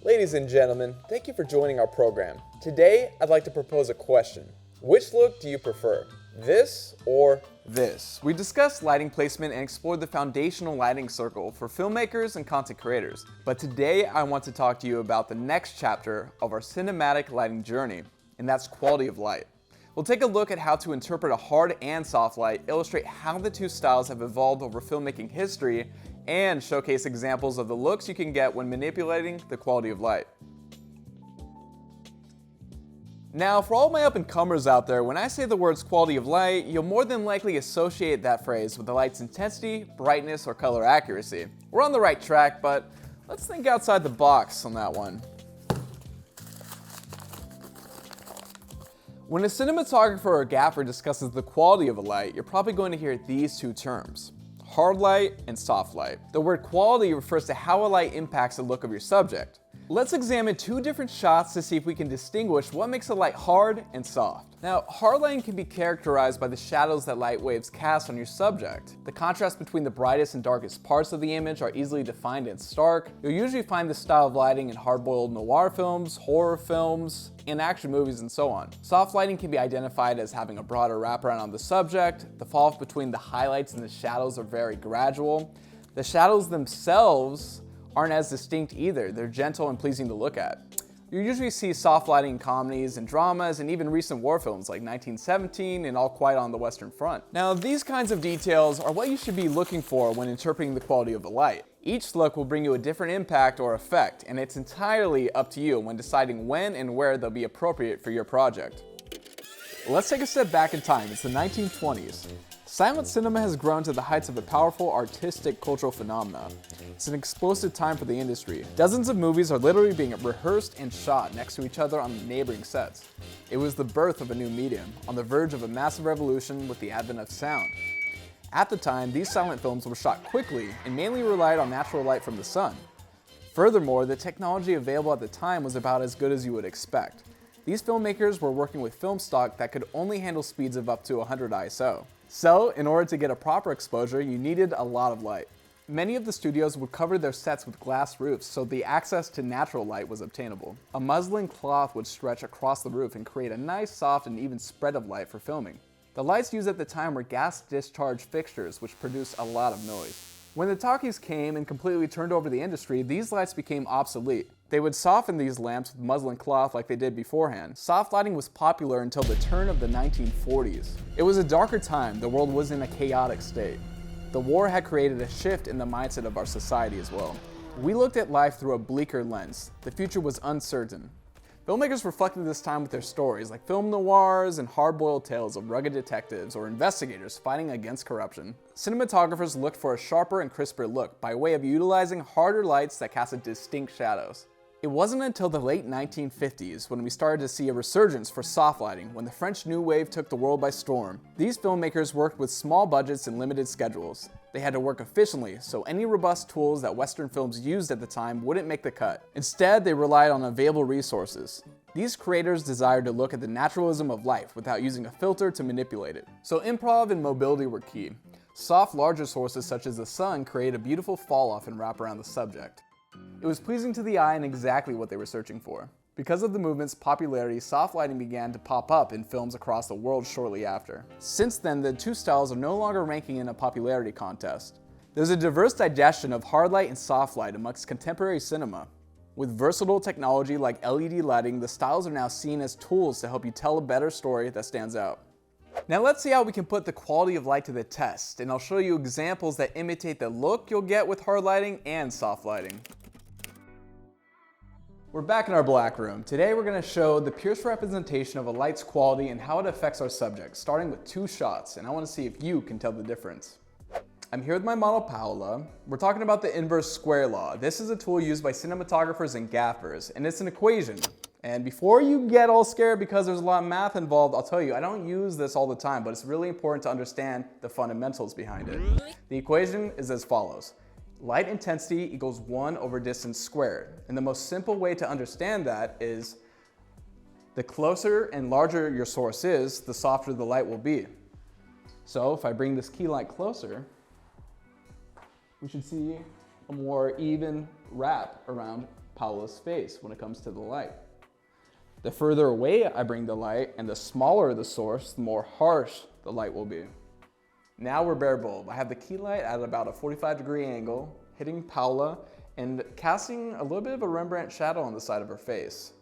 Ladies and gentlemen, thank you for joining our program. Today, I'd like to propose a question. Which look do you prefer? This or this? We discussed lighting placement and explored the foundational lighting circle for filmmakers and content creators. But today, I want to talk to you about the next chapter of our cinematic lighting journey, and that's quality of light. We'll take a look at how to interpret a hard and soft light, illustrate how the two styles have evolved over filmmaking history, and showcase examples of the looks you can get when manipulating the quality of light. Now, for all my up-and-comers out there, when I say the words quality of light, you'll more than likely associate that phrase with the light's intensity, brightness, or color accuracy. We're on the right track, but let's think outside the box on that one. When a cinematographer or gaffer discusses the quality of a light, you're probably going to hear these two terms: hard light and soft light. The word quality refers to how a light impacts the look of your subject. Let's examine two different shots to see if we can distinguish what makes a light hard and soft. Now, hard lighting can be characterized by the shadows that light waves cast on your subject. The contrast between the brightest and darkest parts of the image are easily defined and stark. You'll usually find this style of lighting in hard-boiled noir films, horror films, and action movies, and so on. Soft lighting can be identified as having a broader wraparound on the subject. The fall-off between the highlights and the shadows are very gradual. The shadows themselves aren't as distinct either. They're gentle and pleasing to look at. You usually see soft lighting in comedies and dramas and even recent war films like 1917 and All Quiet on the Western Front. Now, these kinds of details are what you should be looking for when interpreting the quality of the light. Each look will bring you a different impact or effect, and it's entirely up to you when deciding when and where they'll be appropriate for your project. Let's take a step back in time. It's the 1920s. Silent cinema has grown to the heights of a powerful artistic cultural phenomenon. It's an explosive time for the industry. Dozens of movies are literally being rehearsed and shot next to each other on neighboring sets. It was the birth of a new medium, on the verge of a massive revolution with the advent of sound. At the time, these silent films were shot quickly and mainly relied on natural light from the sun. Furthermore, the technology available at the time was about as good as you would expect. These filmmakers were working with film stock that could only handle speeds of up to 100 ISO. So, in order to get a proper exposure, you needed a lot of light. Many of the studios would cover their sets with glass roofs so the access to natural light was obtainable. A muslin cloth would stretch across the roof and create a nice, soft, and even spread of light for filming. The lights used at the time were gas discharge fixtures, which produced a lot of noise. When the talkies came and completely turned over the industry, these lights became obsolete. They would soften these lamps with muslin cloth like they did beforehand. Soft lighting was popular until the turn of the 1940s. It was a darker time. The world was in a chaotic state. The war had created a shift in the mindset of our society as well. We looked at life through a bleaker lens. The future was uncertain. Filmmakers reflected this time with their stories, like film noirs and hard-boiled tales of rugged detectives or investigators fighting against corruption. Cinematographers looked for a sharper and crisper look by way of utilizing harder lights that casted distinct shadows. It wasn't until the late 1950s when we started to see a resurgence for soft lighting, when the French New Wave took the world by storm. These filmmakers worked with small budgets and limited schedules. They had to work efficiently, so any robust tools that Western films used at the time wouldn't make the cut. Instead, they relied on available resources. These creators desired to look at the naturalism of life without using a filter to manipulate it. So improv and mobility were key. Soft, larger sources such as the sun create a beautiful fall-off and wrap around the subject. It was pleasing to the eye and exactly what they were searching for. Because of the movement's popularity, soft lighting began to pop up in films across the world shortly after. Since then, the two styles are no longer ranking in a popularity contest. There's a diverse digestion of hard light and soft light amongst contemporary cinema. With versatile technology like LED lighting, the styles are now seen as tools to help you tell a better story that stands out. Now let's see how we can put the quality of light to the test, and I'll show you examples that imitate the look you'll get with hard lighting and soft lighting. We're back in our black room. Today we're going to show the purest representation of a light's quality and how it affects our subject, starting with two shots, and I want to see if you can tell the difference. I'm here with my model Paola. We're talking about the inverse square law. This is a tool used by cinematographers and gaffers, and it's an equation. And before you get all scared because there's a lot of math involved, I'll tell you, I don't use this all the time, but it's really important to understand the fundamentals behind it. The equation is as follows. Light intensity equals 1 over distance squared. And the most simple way to understand that is the closer and larger your source is, the softer the light will be. So if I bring this key light closer, we should see a more even wrap around Paula's face when it comes to the light. The further away I bring the light and the smaller the source, the more harsh the light will be. Now we're bare bulb. I have the key light at about a 45-degree angle, hitting Paula and casting a little bit of a Rembrandt shadow on the side of her face.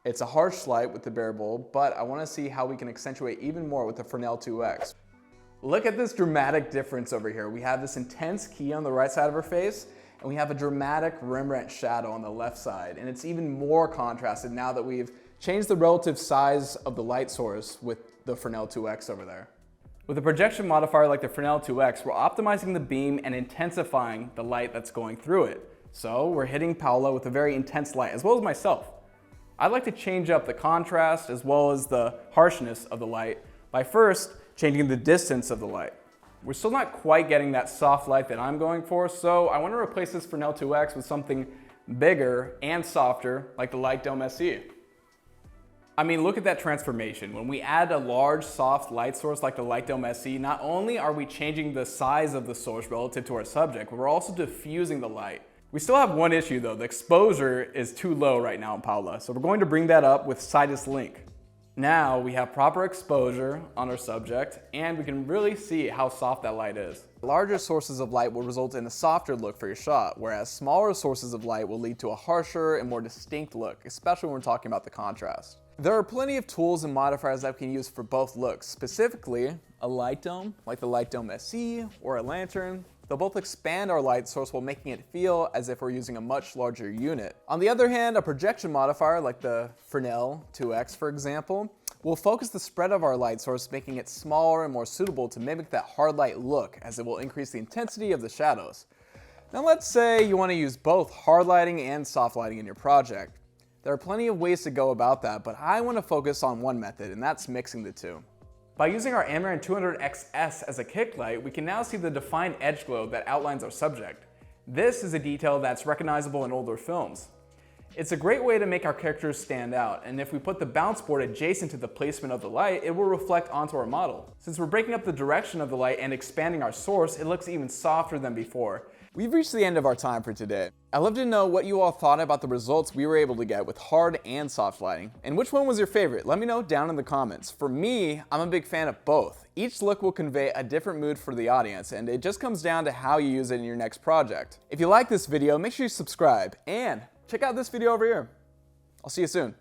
It's a harsh light with the bare bulb, but I want to see how we can accentuate even more with the Fresnel 2X. Look at this dramatic difference over here. We have this intense key on the right side of her face, and we have a dramatic Rembrandt shadow on the left side. And it's even more contrasted now that we've changed the relative size of the light source with the Fresnel 2X over there. With a projection modifier like the Fresnel 2X, we're optimizing the beam and intensifying the light that's going through it. So we're hitting Paula with a very intense light, as well as myself. I'd like to change up the contrast as well as the harshness of the light by first changing the distance of the light. We're still not quite getting that soft light that I'm going for, so I want to replace this Fresnel 2X with something bigger and softer like the Light Dome SE. I mean, look at that transformation. When we add a large, soft light source like the Light Dome SE, not only are we changing the size of the source relative to our subject, but we're also diffusing the light. We still have one issue though. The exposure is too low right now in Paula, so we're going to bring that up with Sidus Link. Now we have proper exposure on our subject, and we can really see how soft that light is. Larger sources of light will result in a softer look for your shot, whereas smaller sources of light will lead to a harsher and more distinct look, especially when we're talking about the contrast. There are plenty of tools and modifiers that we can use for both looks, specifically a light dome, like the Light Dome SE, or a lantern. They'll both expand our light source while making it feel as if we're using a much larger unit. On the other hand, a projection modifier, like the Fresnel 2X for example, will focus the spread of our light source, making it smaller and more suitable to mimic that hard light look, as it will increase the intensity of the shadows. Now let's say you want to use both hard lighting and soft lighting in your project. There are plenty of ways to go about that, but I want to focus on one method, and that's mixing the two. By using our Amaran 200XS as a kick light, we can now see the defined edge glow that outlines our subject. This is a detail that's recognizable in older films. It's a great way to make our characters stand out, and if we put the bounce board adjacent to the placement of the light, it will reflect onto our model. Since we're breaking up the direction of the light and expanding our source, it looks even softer than before. We've reached the end of our time for today. I'd love to know what you all thought about the results we were able to get with hard and soft lighting, and which one was your favorite. Let me know down in the comments. For me, I'm a big fan of both. Each look will convey a different mood for the audience, and it just comes down to how you use it in your next project. If you like this video, make sure you subscribe, and check out this video over here. I'll see you soon.